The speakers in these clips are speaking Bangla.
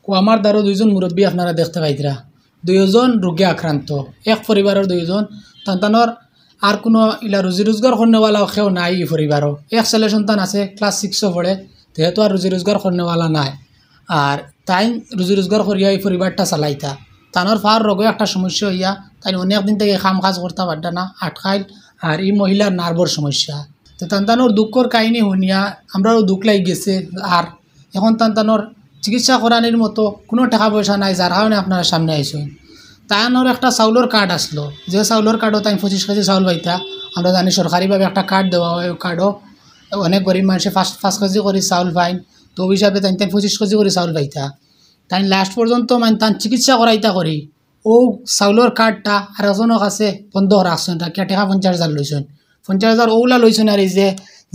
ও আমার দ্বারা দুইজন মুরব্বী আপনারা দেখতে পাইতরা, দুইজন রোগে আক্রান্ত, এক পরিবারের দুইজন সন্তানের আর কোনো ইলা রুজি রোজগার করনেওয়ালা কেউ নাই। এই পরিবারও এক ছেলে সন্তান আছে, ক্লাস 6 পড়ে, যেহেতু আর রুজি রোজগার করনেওয়ালা নাই, আর তাই রুজি রোজগার করিয়া এই পরিবারটা চালাইতা। তানোর ফার রোগে একটা সমস্যা হইয়া তাই অনেক দিন থেকে কাম কাজ করতে পারতা না, আটকাইল। আর এই মহিলার নার্ভর সমস্যা, তো তান্তানোর দুঃখর কাহিনী শুনিয়া আমরাও দুঃখ লাগি গেছে। আর এখন তান্তানোর চিকিৎসা করানোর মতো কোনো টাকা পয়সা নাই, যার কারণে আপনারা সামনে আইসেন। তাইনোর একটা চাউলের কার্ড আসলো, যে চাউলের কার্ডও তাই 25 কেজি চাউল পাইতা। আমরা জানি সরকারিভাবে একটা কার্ড দেওয়া হয়, ওই কার্ডও অনেক গরিব মানুষে 5 কেজি করে চাউল পাইন। তো ওই হিসাবে তাই 25 কেজি করে চাউল পাইতা। তাই লাস্ট পর্যন্ত মানে তার চিকিৎসা করাইতা করি ও চাউলের কার্ডটা আর একজনের কাছে বন্ধ রাখছেন, রাখিয়া টাকা 50,000 লইছেন। 50,000 ওগুলা লইছেন। আর এই যে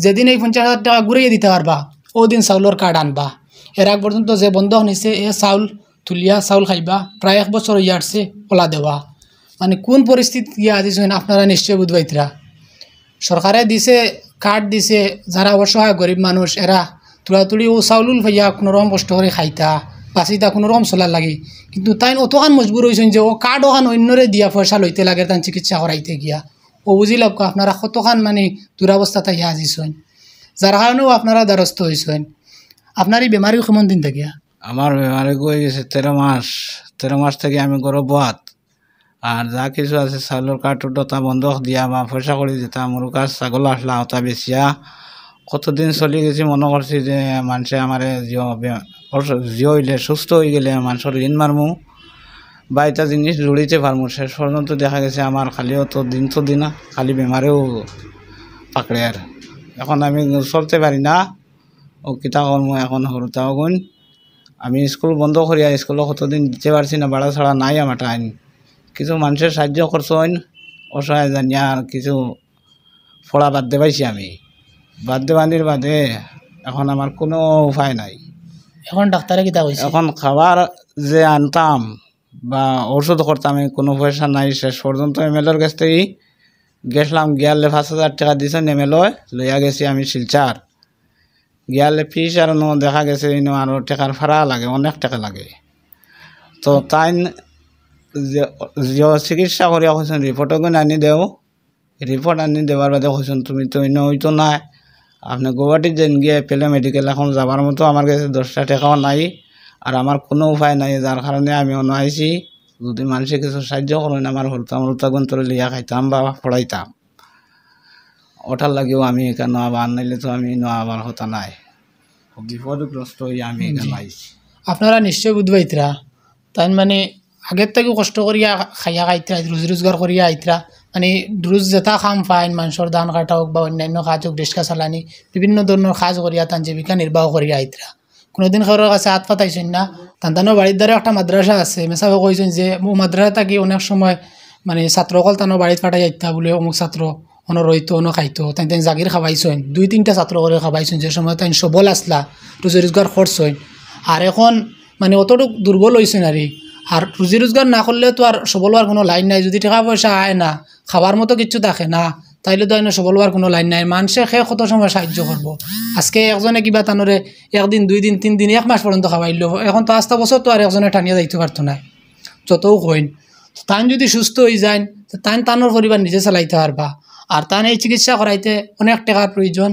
যেদিন এই 50,000 টাকা ঘুরিয়ে দিতে পারবা ওদিন চাউলের কার্ড আনবা। এর আগ পর্যন্ত যে বন্ধ নিছে এ চাউল তুলিয়া চাউল খাইবা, প্রায় 1 বছর হইয়া আসছে ওলা দেওয়া। মানে কোন পরিস্থিতি গিয়া দিয়েছেন আপনারা নিশ্চয় বুঝবাইতরা। সরকারে দিছে কার্ড দিছে, যারা অসহায় গরিব মানুষ এরা তুলাতুলি ও চাউল ভাইয়া কোনোরকম কষ্ট করে খাইতা বাঁচিতা, কোনোরকম চলার লাগে। কিন্তু তাই অতখান মজবুর হয়েছেন যে ও কার্ড ওখান অন্যরে দিয়া পয়সা লইতে লাগে তাই চিকিৎসা করাইতে গিয়া। ও বুঝিলাম আপনারা কতখান মানে দুরাবস্থাতে ইয়া আসিছেন, যার কারণেও আপনারা দ্বারস্থ হয়েছেন। আপনার এই বেমারি কেমন দিন থাকিয়া? আমার বেমারি গই গেছে 13 মাস। 13 মাস থেকে আমি গর্ভপাত, আর যা কিছু আছে চাউলের কার্ডটা বন্ধ দিয়া বা পয়সা করে দিতাম। মোর কাছ ছাগল আসলা ওটা বেচিয়া কতদিন চলি গেছি। মনে করছি যে মানুষে আমার জিও হইলে সুস্থ হয়ে গেলে মানুষের ঋণ মারমু বা এটা জিনিস জড়িতে পারমু। শেষ পর্যন্ত দেখা গেছে আমার খালিও তো দিন তো দিনা খালি বেমারেও পাকড়ে। আর এখন আমি চলতে পারি না, ও কিতা করমু এখন সরুতাও গুণ। আমি স্কুল বন্ধ করিয়া স্কুলে কতদিন দিতে পারছি না, বাড়া ছাড়া নাই আমার টাইম। কিছু মানুষের সাহায্য করছেন অসহায় জানিয়া, আর কিছু পড়া বাদ দে পাইছি আমি। বাদ দেওয়ানির বাদে এখন আমার কোনো উপায় নাই। এখন ডাক্তারে কিতা কইছে? এখন খাবার যে আনতাম বা ওষুধ করতাম কোনো পয়সা নাই। শেষ পর্যন্ত এমএলএর কাছ থেকে গেছিলাম, গিয়ালে 5,000 টাকা দিয়েছেন এমএলএ, লইয়া গেছি আমি শিলচার। গিয়ালে ফিস আর দেখা গেছে আরও টাকার ভাড়া লাগে, অনেক টাকা লাগে। তো তাই চিকিৎসা করিয়া কৈছেন রিপোর্টও আনি দেও। রিপোর্ট আনি দেওয়ার বাদে কৈছেন তুমি তো হইতো না, আপনি গুয়াহাটির যেন গিয়ে পেলে মেডিকেল এখন যাবার মতো আমার কাছে 10টা টাকাও নাই, আর আমার কোনো উপায় নাই। যার কারণে আমি অন্য আইছি, যদি মানুষে কিছু সাহায্য করেন আমার হলতাম হলতাগুন তোরে লিয়া খাইতাম বা পড়াইতাম। ওঠার লাগেও আমি এখানে আবার নাইলে তো আমি আবার হতা নাই, বিপদগ্রস্ত হয়ে আমি এখানে আইছি। আপনারা নিশ্চয় বুঝবাইতরা, তাই মানে আগের থেকে কষ্ট করিয়া খাইয়া খাইতরা, রুজি রোজগার করিয়া আইতরা। মানে রোজ যেটা খাম পাইন, মানুষের ধান কাটা হোক বা অন্যান্য কাজ হোক, রিক্সা চালানি, বিভিন্ন ধরনের কাজ করিয়া তান জীবিকা নির্বাহ করিয়া আইতরা। কোনোদিন কারোর কাছে হাত পাতাইছেন না। তান্তানোর বাড়ির দ্বারা একটা মাদ্রাসা আছে, মেসাবে কইছেন যে মাদ্রাসা থাকি অনেক সময় মানে ছাত্রকল তানোর বাড়িতে পাঠাই যাইতা বলে, অমুক ছাত্র অন রইতো অন খাইতো, তাই তাই জাগির খাবাইছেন, 2-3টা ছাত্র করে খাবাইছেন। যে সময় তাই সবল আসলা, রুজি রোজগার করছেন। আর এখন মানে অতটুক দুর্বল হয়েছেন আর রুজি রোজগার না করলে তো আর সবল হওয়ার কোনো লাইন নাই। যদি টাকা পয়সা আয় না, খাবার মতো কিছু থাকে না, তাইলে তো সবল হওয়ার কোনো লাইন নাই। মানুষে খেয়ে কত সময় সাহায্য করবো। আজকে একজনে কিবা তানোরে 1 দিন 2 দিন 3 দিন 1 মাস পর্যন্ত খাওয়াইল, এখন তো আস্তে বছর তো আর একজনে টানিয়া যাইতে পারতো না, যতও কইন। তান যদি সুস্থ হয়ে যায় তান তানোর পরিবার নিজে চালাইতে পারবা। আর তান এই চিকিৎসা করাইতে অনেক টাকার প্রয়োজন।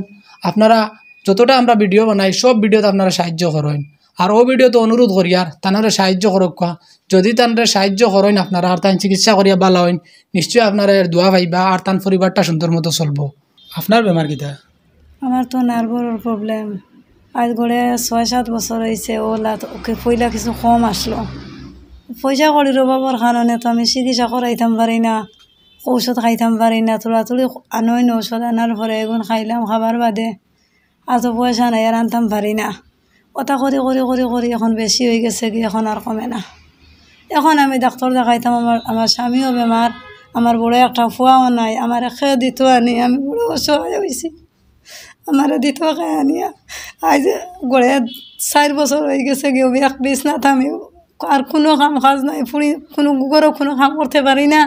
আপনারা যতটা আমরা ভিডিও বানাই সব ভিডিওতে আপনারা সাহায্য করেন। আর ও ভিডিওতে অনুরোধ করি আর তানারে সাহায্য করক। যদি তানরে সাহায্য করেন আপনারা আর তান চিকিৎসা করিয়া ভালো হইন, নিশ্চয়ই আপনারা এর দোয়া পাইবা আর তান পরিবারটা সুন্দর মতো চলবো। আপনার বেমার কিতা? আমার তো নার্ভের প্রবলেম। আজ গড়ে 6-7 বছর হয়েছে। ওলা ওকে পয়লা কিছু কম আসলো, পয়সা করির অভাবের কারণে তো আমি চিকিৎসা করাইতাম পারি না, ঔষধ খাইতাম পারি না। তোলাতুলি আনইন ঔষধ আনার পরে এগুন খাইলাম, খাবার বাদে আর তো পয়সা নাই, আর আনতাম পারি না। ওটা করি করি করি করি এখন বেশি হয়ে গেছে কি, এখন আর কমে না। এখন আমি ডাক্তার দেখাইতাম, আমার স্বামীও বেমার, আমার বড় একটা ফুয়াও নাই, আমার খেয়ে দিত আনি, আমি বড় অসহায় হয়েছি, আমার দিত খাই আনিয়া। আজ গড়ে 4 বছর হয়ে গেছে গিয়ে এক বিছনাথ আমি, আর কোনো কাম কাজ নাই, ফুড়ি কোনো গুগরও কোনো কাম করতে পারি না,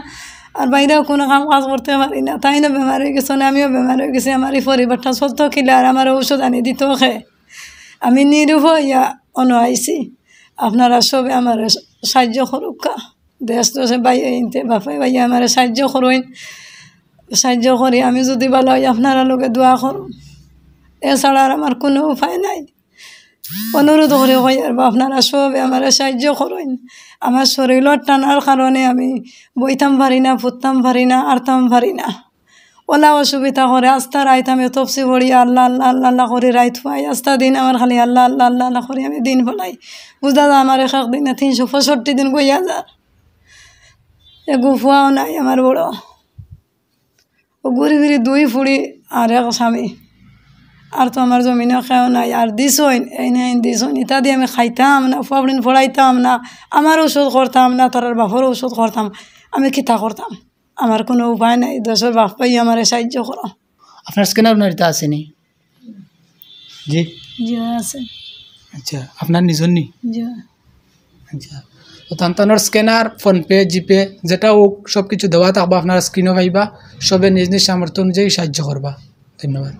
আর বাইরেও কোনো কাম কাজ করতে পারি না। তাই না বেমার হয়ে গেছে, আমিও বেমার হয়ে গেছি। আমার এই পরিবারটা চলতো খিলে আর আমার ঔষধ আনি দিত খেয়ে আমি নিরূহ ইয়া অন আইছি। আপনারা সবে আমার সাহায্য করুকা দেশ তো সে ভাই আইনতে বাপাই ভাই আমার সাহায্য করুন সাহায্য করি আমি যদি ভালো হই আপনারা লোকে দোয়া করুন এছাড়া আর আমার কোনো উপায় নাই অনুরোধ করে কই আর আপনারা সবে আমার সাহায্য করুন আমার শরীরের টানার কারণে আমি বইতাম পারি না ফুটতাম পারি না আরতাম পারি না ওলা অসুবিধা করে আস্তা রাইত আমি তপসি পড়ি আল্লাহ আল্লাহ আল্লাহ আল্লাহ করে রাইত পাই আস্তা দিন আমার খালি আল্লাহ আল্লাহ আল্লাহ আল্লাহ করে আমি দিন বলাই বুঝা যা আমার এক দিনে 365 দিন গইয়া যা এ গুফুয়াও নাই আমার বড় ও ঘুরি ঘুরি 2 ফুড়ি আর এক স্বামী আর তো আমার জমিনে খাও নাই আর দিছইন এই নাই দিছইন ইতা দিয়ে আমি খাইতাম না ফাবড়িন ফড়াইতাম না আমার ওষুধ করতাম না তার বাপর ওষুধ করতাম আমি কিতা করতাম আমার কোনো উপায় নাই দেশের বাপ পাই আমার সাহায্য করো আপনার স্ক্যানার নারিতা আসেনি জি জি আছে আচ্ছা আপনার নিজের নি জি আচ্ছা তো তান্তানোর স্ক্যানার ফোনপে জিপে যেটা হোক সব কিছু দেওয়া থাকবা আপনারা স্ক্রিনও পাইবা সবে নিজ নিজ সামর্থ্য অনুযায়ী সাহায্য করবা ধন্যবাদ